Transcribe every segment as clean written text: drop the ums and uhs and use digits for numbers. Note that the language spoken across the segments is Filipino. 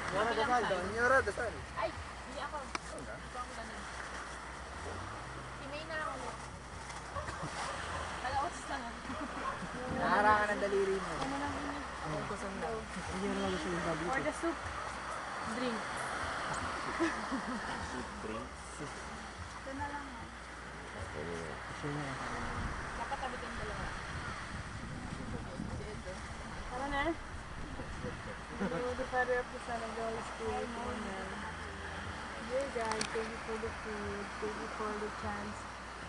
Nyora, dasal. Nyora, dasal. Ay, hindi ako. Ikaw ang ulan. Si May na lang ulit. Kalaos lang ako. Naharangan ng daliri mo. Ano lang yun? Kusang daw. Hindi na lang gusto yung babi. For the soup. Drink. Soup drink. Ito na lang. Gusto niya. Dapat tabi kang dalawa. Tara na. The Father of the Son of the Holy Spirit. Amen. Dear God, thank you for the food. Thank you for the chance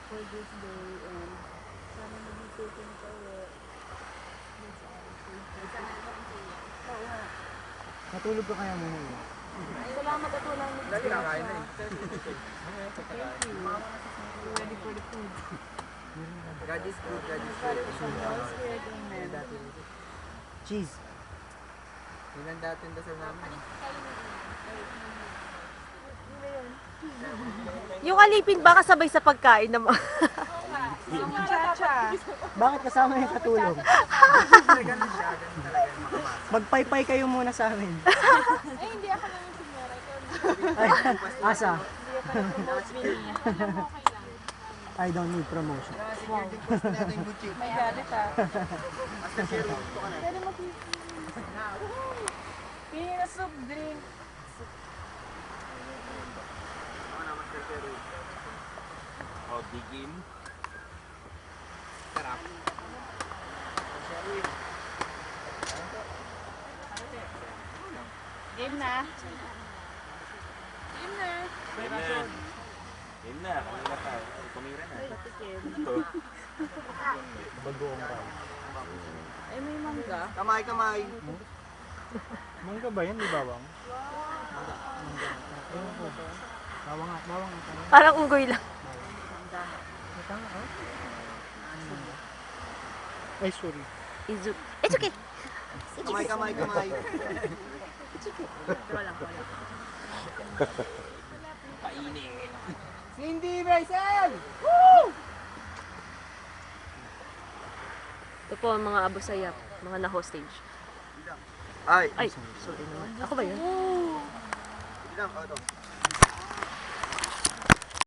for this day. And sana maging taken ka ulit. That's all. Thank you. Oo nga. Natulog ka kaya muna yun. Salamat at walang Lagi nakain na eh. Thank you. We're ready for the food. God is good, God is Father good. of the Son of the Holy Spirit. Amen. Cheese. Yun ang dating dasal namin. Yung alipin ba kasabay sa pagkain naman? Cha-cha. Bakit kasama yung katulong? Ganun siya, ganun talaga yung makamas. Magpaypay kayo muna sa amin. Ay, hindi ako lang yung signora. Ikaw Ay, asa? hindi ako lang yung okay lang. I don't need promotion. May galit ah. Pwede mo Pili na soup, drink. O, digim. Sarap. Game na. Game na. Game na. Game na. Kanina pa. Kumira na. Ito. Bagoong ka. Ay, may mangga. Kamay, kamay. Mangga ba yan, di bawang? Bawang nga, bawang nga. Parang unggoy lang. Ay, sorry. Izu. It's okay. Kamay, kamay, kamay. Painit. Cindy Bryson! Ito po ang mga abusayap, mga na-hostage. Ay, Ay, sorry naman. Ako ba yun? ilang, ito.